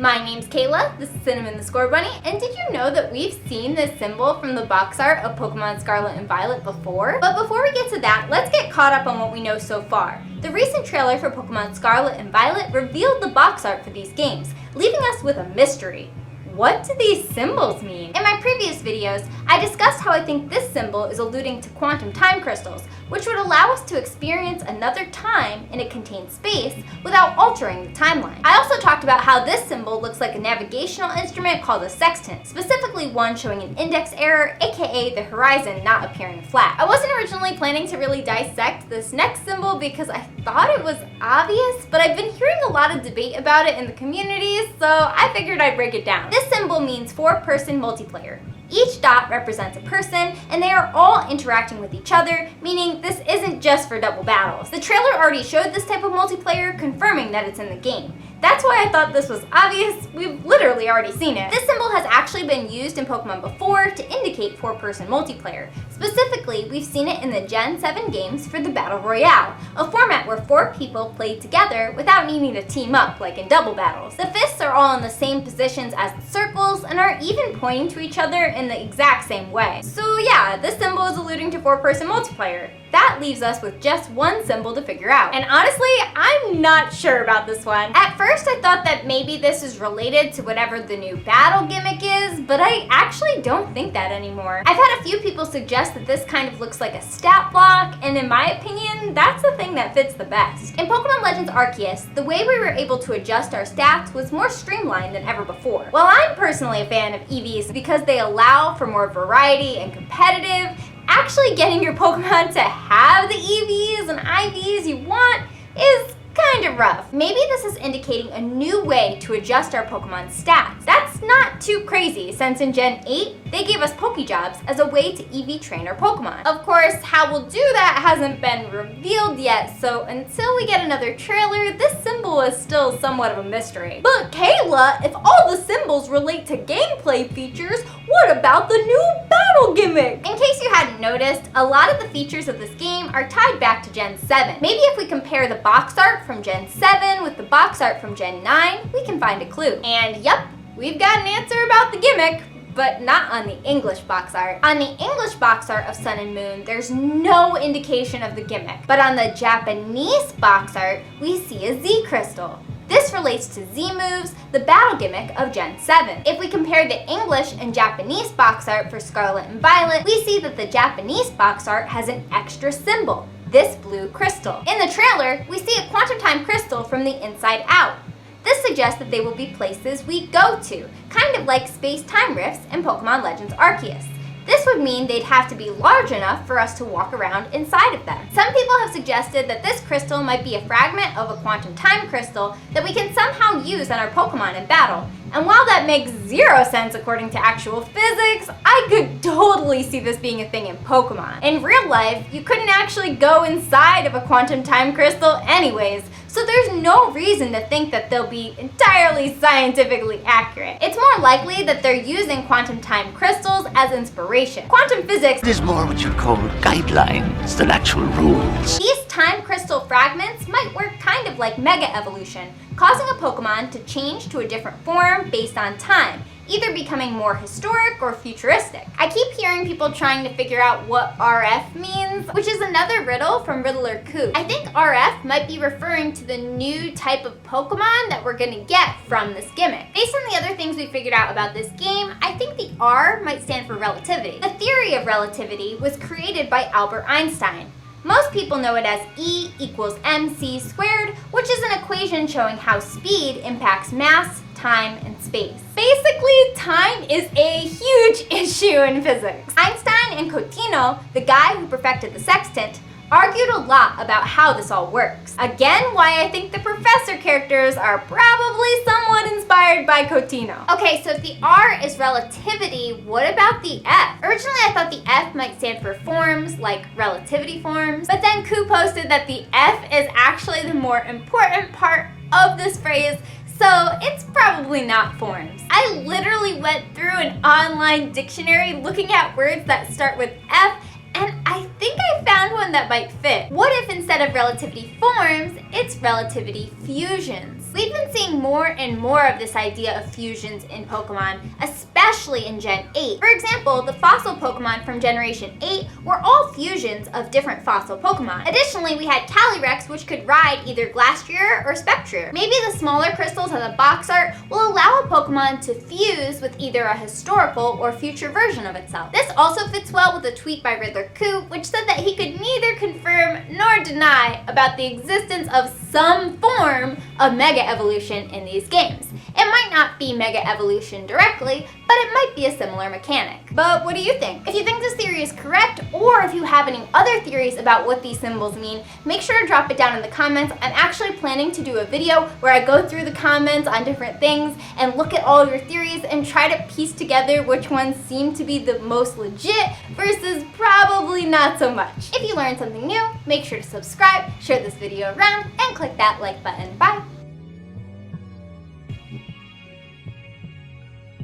My name's Kayla, this is Cinnamon the Score Bunny, and did you know that we've seen this symbol from the box art of Pokemon Scarlet and Violet before? But before we get to that, let's get caught up on what we know so far. The recent trailer for Pokemon Scarlet and Violet revealed the box art for these games, leaving us with a mystery. What do these symbols mean? In my previous videos, I discussed how I think this symbol is alluding to quantum time crystals, which would allow us to experience another time in a contained space without altering the timeline. I also talked about how this symbol looks like a navigational instrument called a sextant, specifically one showing an index error, aka the horizon not appearing flat. I wasn't originally planning to really dissect this next symbol because I thought it was obvious, but I've been hearing a lot of debate about it in the community, so I figured I'd break it down. This symbol means 4-person multiplayer. Each dot represents a person, and they are all interacting with each other, meaning this isn't just for double battles. The trailer already showed this type of multiplayer, confirming that it's in the game. That's why I thought this was obvious. We've literally already seen it. This symbol has actually been used in Pokemon before to indicate 4-person multiplayer. Specifically, we've seen it in the Gen 7 games for the Battle Royale, a format where 4 people played together without needing to team up like in double battles. The fists are all in the same positions as the circles and are even pointing to each other in the exact same way. So yeah, this symbol is alluding to 4-person multiplayer. That leaves us with just one symbol to figure out. And honestly, I'm not sure about this one. At first, I thought that maybe this is related to whatever the new battle gimmick is, but I actually don't think that anymore. I've had a few people suggest that this kind of looks like a stat block, and in my opinion, that's the thing that fits the best. In Pokemon Legends Arceus, the way we were able to adjust our stats was more streamlined than ever before. While I'm personally a fan of EVs because they allow for more variety and competitive, actually getting your Pokemon to have the EVs and IVs you want is kind of rough. Maybe this is indicating a new way to adjust our Pokemon stats. That's not too crazy, since in Gen 8, they gave us Pokejobs as a way to EV train our Pokemon. Of course, how we'll do that hasn't been revealed yet, so until we get another trailer, this symbol is still somewhat of a mystery. But Kayla, if all the symbols relate to gameplay features, what about the new Battle Gimmick? In case you hadn't noticed, a lot of the features of this game are tied back to Gen 7. Maybe if we compare the box art from Gen 7 with the box art from Gen 9, we can find a clue. And yep, we've got an answer about the gimmick, but not on the English box art. On the English box art of Sun and Moon, there's no indication of the gimmick. But on the Japanese box art, we see a Z crystal. This relates to Z moves, the battle gimmick of Gen 7. If we compare the English and Japanese box art for Scarlet and Violet, we see that the Japanese box art has an extra symbol, this blue crystal. In the trailer, we see a quantum time crystal from the inside out. This suggests that they will be places we go to, kind of like space-time rifts in Pokemon Legends Arceus. This would mean they'd have to be large enough for us to walk around inside of them. Some people have suggested that this crystal might be a fragment of a quantum time crystal that we can somehow use on our Pokemon in battle. And while that makes 0 sense according to actual physics, I could totally see this being a thing in Pokemon. In real life, you couldn't actually go inside of a quantum time crystal anyways, so there's no reason to think that they'll be entirely scientifically accurate. It's more likely that they're using quantum time crystals as inspiration. Quantum physics It is more what you call guidelines than actual rules. These time crystal fragments might work kind of like mega evolution, causing a Pokemon to change to a different form based on time, either becoming more historic or futuristic. I keep hearing people trying to figure out what RF means, which is another riddle from Riddler Coup. I think RF might be referring to the new type of Pokemon that we're gonna get from this gimmick. Based on the other things we figured out about this game, I think the R might stand for relativity. The theory of relativity was created by Albert Einstein. Most people know it as E equals mc squared, which is an equation showing how speed impacts mass, time, and space. Basically, time is a huge issue in physics. Einstein and Cotino, the guy who perfected the sextant, argued a lot about how this all works. Again, why I think the professor characters are probably somewhat inspired by Cotino. Okay, so if the R is relativity, what about the F? Originally, I thought the F might stand for forms, like relativity forms, but then Ku posted that the F is actually the more important part of this phrase, so it's probably not forms. I literally went through an online dictionary looking at words that start with F, and I think I found one that might fit. What if instead of relativity forms, it's relativity fusions? We've been seeing more and more of this idea of fusions in Pokemon, especially in Gen 8. For example, the fossil Pokemon from Generation 8 were all fusions of different fossil Pokemon. Additionally, we had Calyrex, which could ride either Glastrier or Spectrier. Maybe the smaller crystals in the box art will allow a Pokemon to fuse with either a historical or future version of itself. This also fits well with a tweet by Riddler Coo, which said that he could neither confirm nor deny about the existence of some form of Mega Evolution in these games. It might not be Mega Evolution directly, but it might be a similar mechanic. But what do you think? If you think this theory is correct, or if you have any other theories about what these symbols mean, make sure to drop it down in the comments. I'm actually planning to do a video where I go through the comments on different things and look at all your theories and try to piece together which ones seem to be the most legit versus probably not so much. If you learned something new, make sure to subscribe, share this video around, and click that like button. Bye!